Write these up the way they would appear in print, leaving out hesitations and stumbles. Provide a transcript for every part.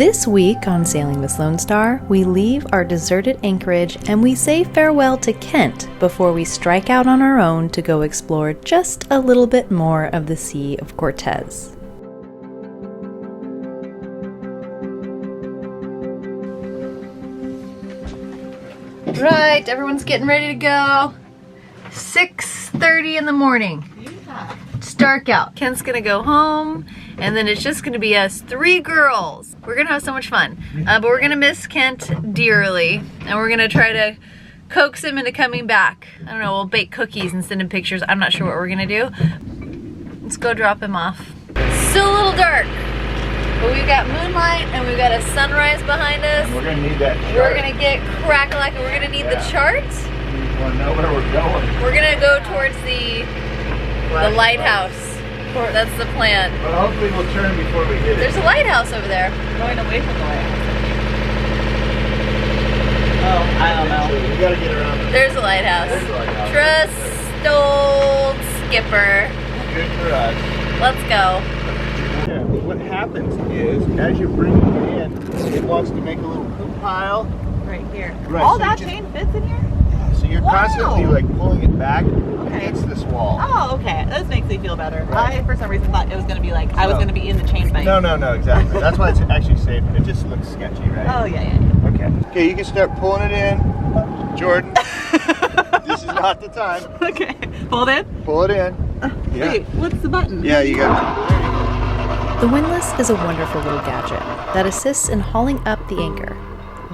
This week on Sailing with Lone Star, we leave our deserted anchorage and we say farewell to Kent before we strike out on our own to go explore just a little bit more of the Sea of Cortez. Right, everyone's getting ready to go. 6:30 in the morning. It's dark out. Kent's gonna go home, and then it's just gonna be us three girls. We're gonna have so much fun, but we're gonna miss Kent dearly, and we're gonna try to coax him into coming back. I don't know, we'll bake cookies and send him pictures. I'm not sure what we're gonna do. Let's go drop him off. Still a little dark, but we've got moonlight and we've got a sunrise behind us. We're gonna need that chart. We're gonna get crack-a-lack, and we're gonna need the chart. We wanna know where we're going. We're gonna go towards the lighthouse. That's the plan. But hopefully we'll turn before we hit it. There's a lighthouse over there. Going away from the lighthouse. Oh, I don't know. We gotta get around it. There's a lighthouse. There's a lighthouse. Trust old skipper. Good for us. Let's go. Yeah, what happens is, as you're bringing it in, it wants to make a little poop pile. Right here. Right, All so that you just- chain fits in here? So you're constantly like pulling it back Okay. against this wall. Oh, okay. This makes me feel better. Right. I, for some reason, thought it was going to be like, I was going to be in the chain thing. No, exactly. That's why it's actually safe. It just looks sketchy, right? Oh, yeah. Okay. Okay, you can start pulling it in. Jordan, this is not the time. Okay. Pull it in? Pull it in. Yeah. Wait, what's the button? Yeah, you got it. The windlass is a wonderful little gadget that assists in hauling up the anchor.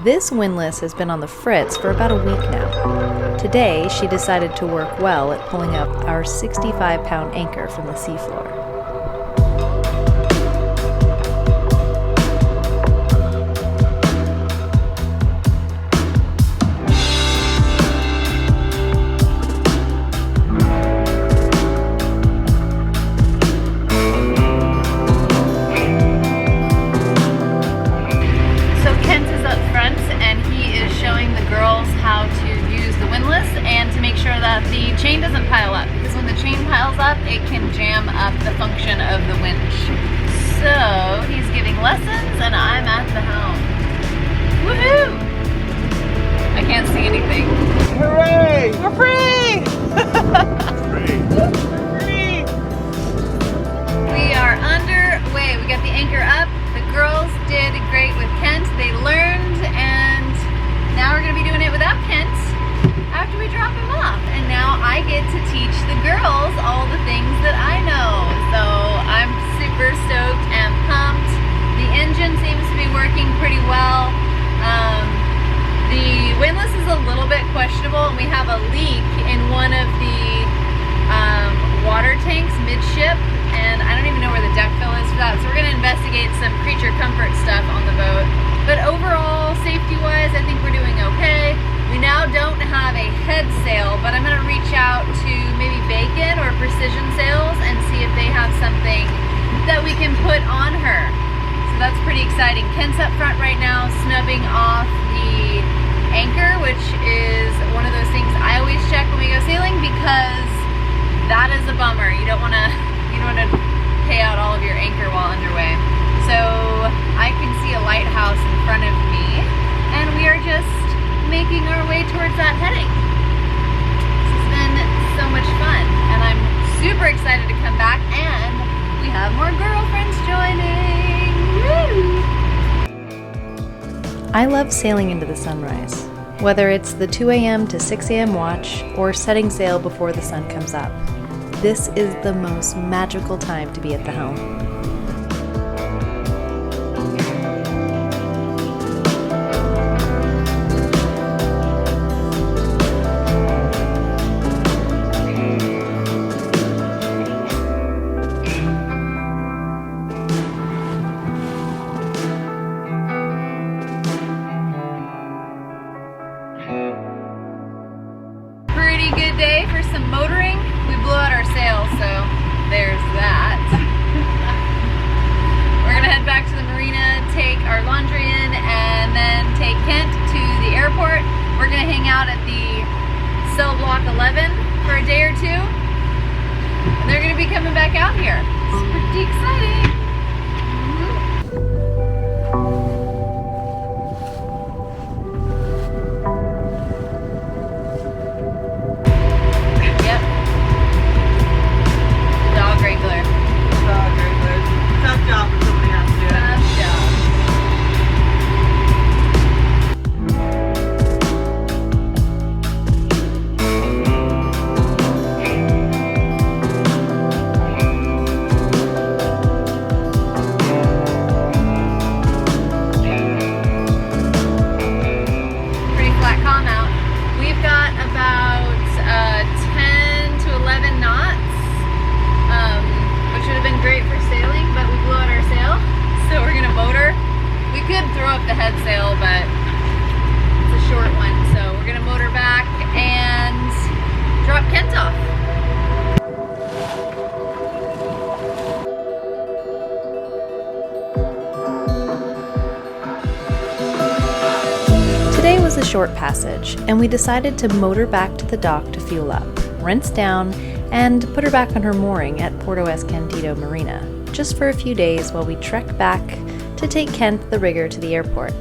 This windlass has been on the fritz for about a week now. Today, she decided to work well at pulling up our 65-pound anchor from the seafloor. The chain doesn't pile up, because when the chain piles up, it can jam up the function of the winch. So he's giving lessons and I'm at the helm. Woohoo! I can't see anything. Hooray! We're free! Great. We're free! We are underway. We got the anchor up. The girls did great with Kent. They learned, and now we're going to be doing it without Kent after we drop him off. And now I get to teach the girls all the things that I know. So I'm super stoked and pumped. The engine seems to be working pretty well. The windlass is a little bit questionable, and we have a leak in one of the water tanks midship, and I don't even know where the deck fill is for that. So we're going to investigate some creature comfort stuff on the boat. But overall, safety-wise, I think we're doing okay. We now don't have a head sail, but I'm going to reach out to maybe Bacon or Precision Sails and see if they have something that we can put on her. So that's pretty exciting. Kent's up front right now, snubbing off the anchor, which is one of those things I always check when we go sailing, because that is a bummer. You don't want to pay out all of your anchor while underway. So I can see a lighthouse in front of me, and we are just making our way towards that heading. This has been so much fun, and I'm super excited to come back, and we have more girlfriends joining. Woo! I love sailing into the sunrise, whether it's the 2 a.m. to 6 a.m. watch or setting sail before the sun comes up. This is the most magical time to be at the helm. Pretty good day for some motoring. We blew out our sails, so there's that. We're gonna head back to the marina, take our laundry in, and then take Kent to the airport. We're gonna hang out at the cell block 11 for a day or two, and they're gonna be coming back out here. It's pretty exciting. still, but it's a short one. So we're gonna motor back and drop Kent off. Today was a short passage, and we decided to motor back to the dock to fuel up, rinse down, and put her back on her mooring at Porto Escondido Marina, just for a few days while we trek back to take Kent the rigger to the airport.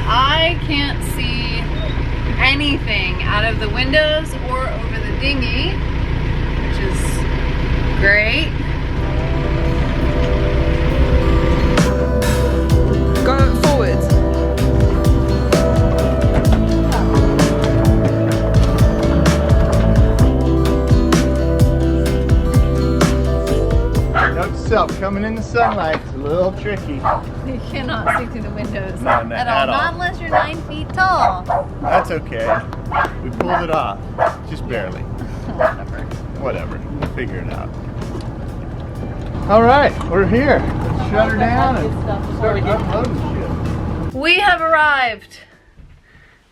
I can't see anything out of the windows or over the dinghy, which is great. Go forwards. Note to self, coming in the sunlight, it's a little tricky. You cannot see through the windows No, at all. Not unless you're 9 feet tall. That's okay. We pulled it off. Just barely. Whatever. We'll figure it out. Alright, we're here. Let's shut her down and start unloading shit. We have arrived.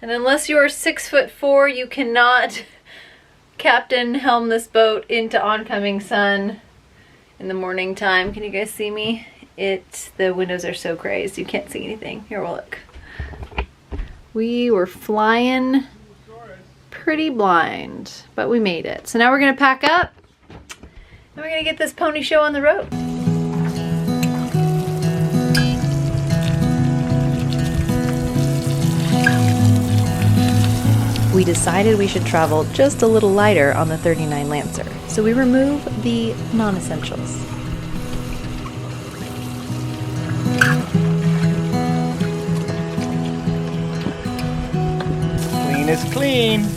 And unless you are 6'4", you cannot captain helm this boat into oncoming sun in the morning time. Can you guys see me? The windows are so crazed, you can't see anything. Here, we'll look. We were flying pretty blind, but we made it. So now we're gonna pack up and we're gonna get this pony show on the road. We decided we should travel just a little lighter on the 39 Lancer, so we remove the non-essentials. Clean is clean.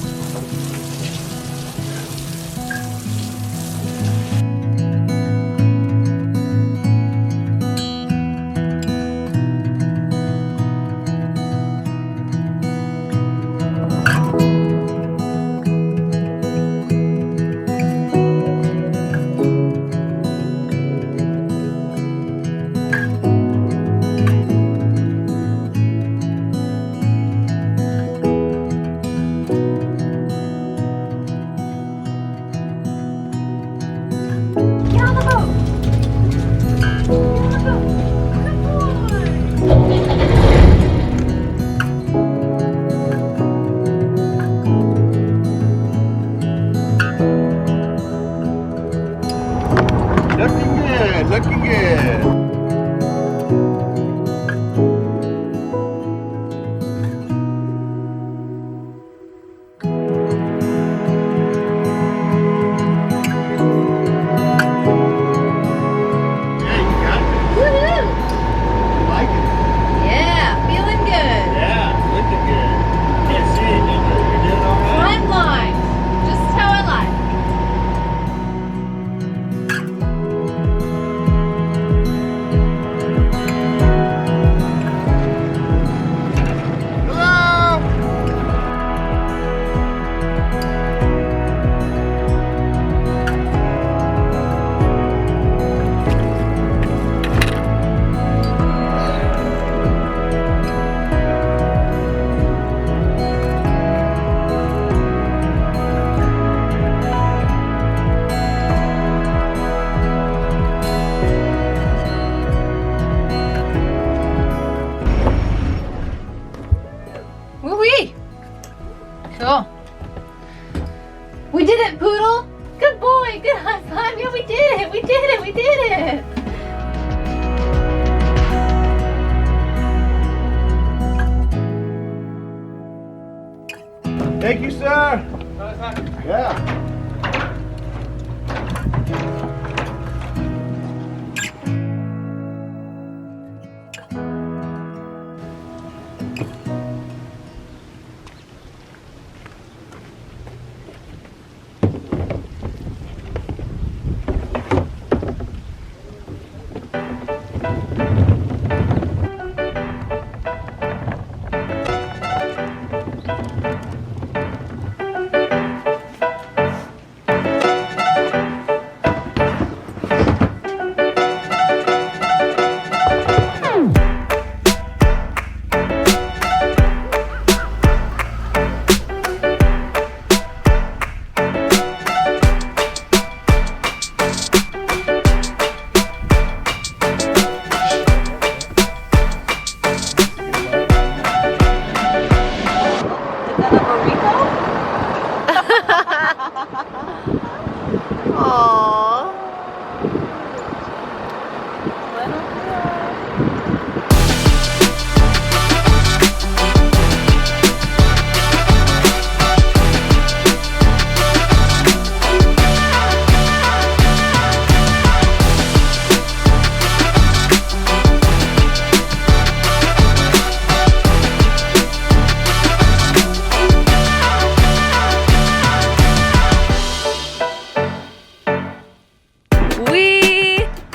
Looking good. Yeah, you got it. Woohoo! You like it? Yeah, feeling good. Yeah, looking good. Can't see anything, but you're doing all right. I'm blind. Just how I like. Woo-wee! Cool. We did it, Poodle! Good boy! Good high five! Yeah, we did it! We did it! We did it! Thank you, sir. Yeah.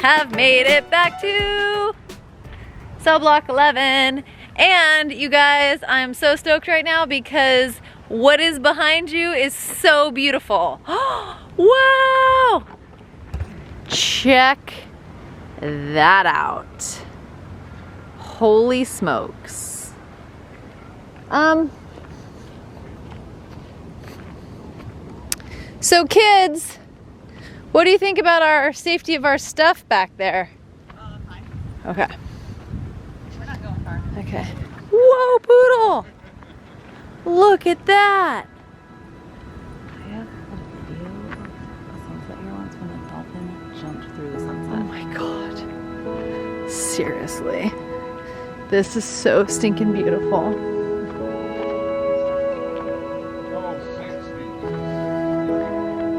Have made it back to cell block 11, and you guys, I'm so stoked right now because what is behind you is so beautiful. Wow! Check that out. Holy smokes. So kids, what do you think about our safety of our stuff back there? Fine. Okay. We're not going far. Okay. Whoa, Poodle! Look at that! I have a video of a sunset here once when a dolphin jumped through the Oh sunset. my god. Seriously. This is so stinking beautiful.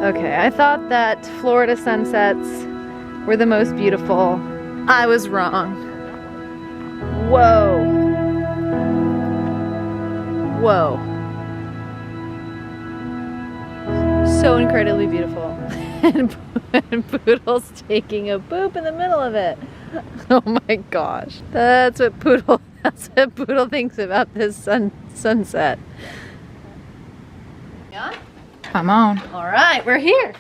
Okay, I thought that Florida sunsets were the most beautiful. I was wrong. Whoa. Whoa. So incredibly beautiful. And Poodle's taking a poop in the middle of it. Oh my gosh. That's what Poodle thinks about this sunset. Yeah? Come on. All right, we're here.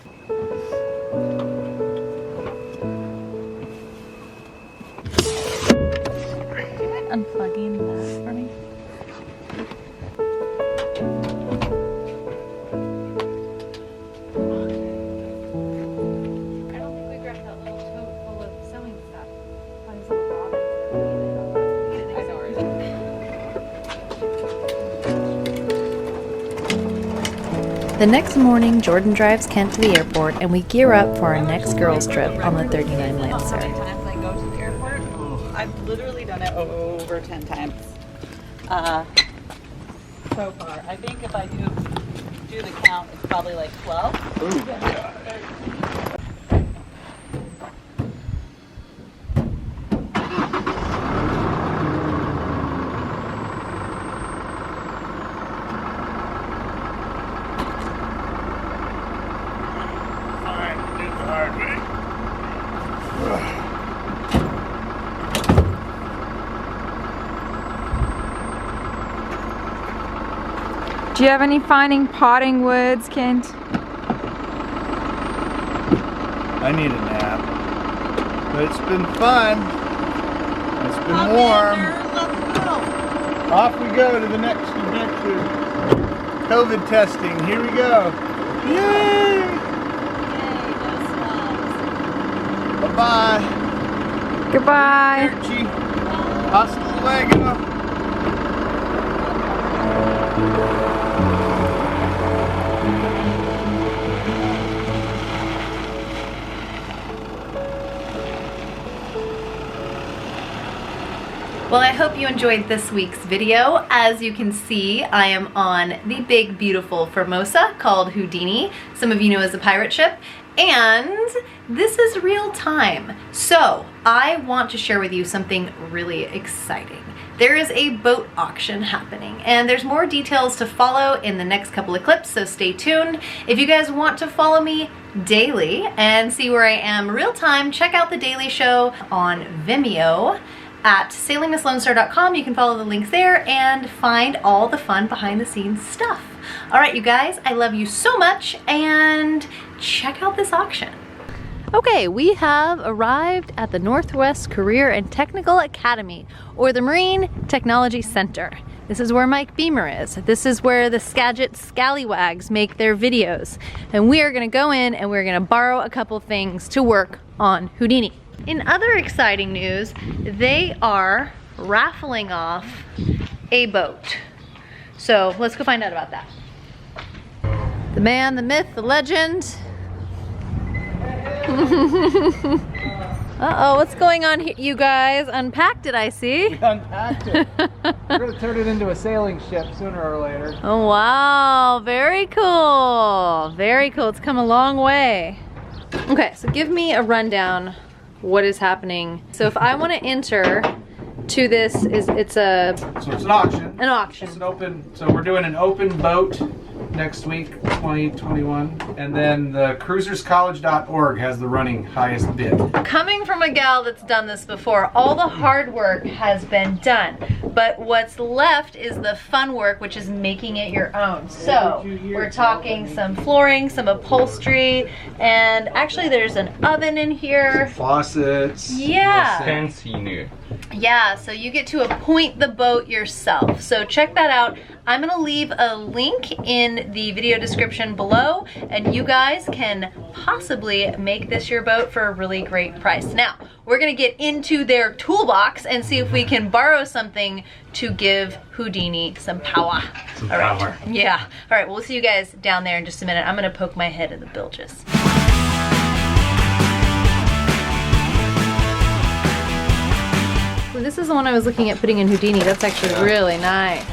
Unplugging that for me. I don't think we grabbed that little tote full of sewing stuff. Probably some robins. I know where it is. The next morning, Jordan drives Kent to the airport and we gear up for our next girls' trip on the 39 Lancer. How many times I go to the airport? I've literally done it over 10 times. So far. I think if I do the count, it's probably like 12. Fine, do the hard way. Do you have any finding potting woods, Kent? I need a nap. But it's been fun. It's been warm. Off we go to the next adventure. COVID testing. Here we go. Yay! Bye-bye. Goodbye. Archie. Hasta luego. Well, I hope you enjoyed this week's video. As you can see, I am on the big, beautiful Formosa called Houdini. Some of you know as a pirate ship. And this is real time. So I want to share with you something really exciting. there is a boat auction happening, and there's more details to follow in the next couple of clips, so stay tuned. If you guys want to follow me daily and see where I am real time, check out the Daily Show on Vimeo at sailingmisslonestar.com. You can follow the links there and find all the fun behind the scenes stuff. All right, you guys, I love you so much, and check out this auction. Okay, we have arrived at the Northwest Career and Technical Academy, or the Marine Technology Center. This is where Mike Beamer is. This is where the Skagit Scallywags make their videos. And we are gonna go in and we're gonna borrow a couple things to work on Houdini. In other exciting news, they are raffling off a boat. So let's go find out about that. The man, the myth, the legend. Uh-oh, what's going on here? You guys unpacked it, I see. We unpacked it. We're gonna turn it into a sailing ship sooner or later. Oh, wow, very cool. Very cool, it's come a long way. Okay, so give me a rundown. What is happening? So if I want to enter to this, so it's an auction. An auction. It's an open, so we're doing an open boat next week, 2021, and then the cruiserscollege.org has the running highest bid. Coming from a gal that's done this before, all the hard work has been done, but what's left is the fun work, which is making it your own. So we're talking some flooring, some upholstery, and actually there's an oven in here. Some faucets. Yeah. Fancy new. Yeah, so you get to appoint the boat yourself. So check that out. I'm gonna leave a link in the video description below, and you guys can possibly make this your boat for a really great price. Now, we're gonna get into their toolbox and see if we can borrow something to give Houdini some power. Some power. Yeah. All right, we'll see you guys down there in just a minute. I'm gonna poke my head in the bilges. This is the one I was looking at putting in Houdini. That's actually really nice.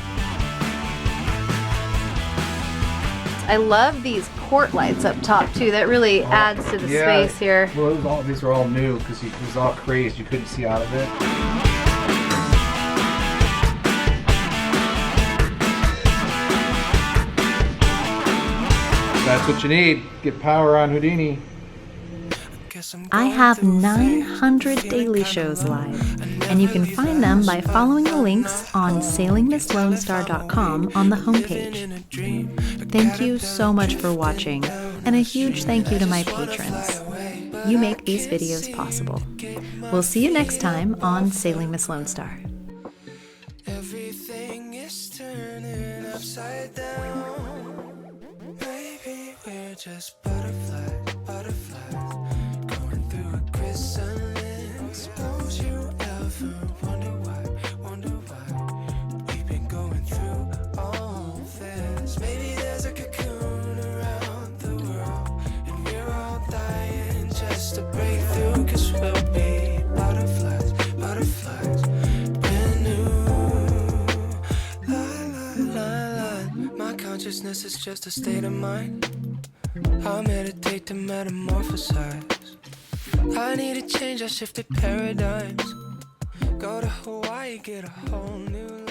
I love these port lights up top too. That really adds to the space here. Well, these were all new because it was all crazed. You couldn't see out of it. That's what you need. Get power on Houdini. I have 900 daily shows live, and you can find them by following the links on sailingmisslonestar.com on the homepage. Thank you so much for watching, and a huge thank you to my patrons. You make these videos possible. We'll see you next time on Sailing Miss Lone Star. Everything is turning upside down. Maybe we're just butterflies, butterflies. Going through a chrysalis. Don't you ever wonder why we've been going through all this? Maybe there's a cocoon around the world, and we're all dying just to break through. 'Cause we'll be butterflies, butterflies, brand new. La la la la. My consciousness is just a state of mind. I meditate to metamorphosize. I need a change, I shifted paradigms. Go to Hawaii, get a whole new life.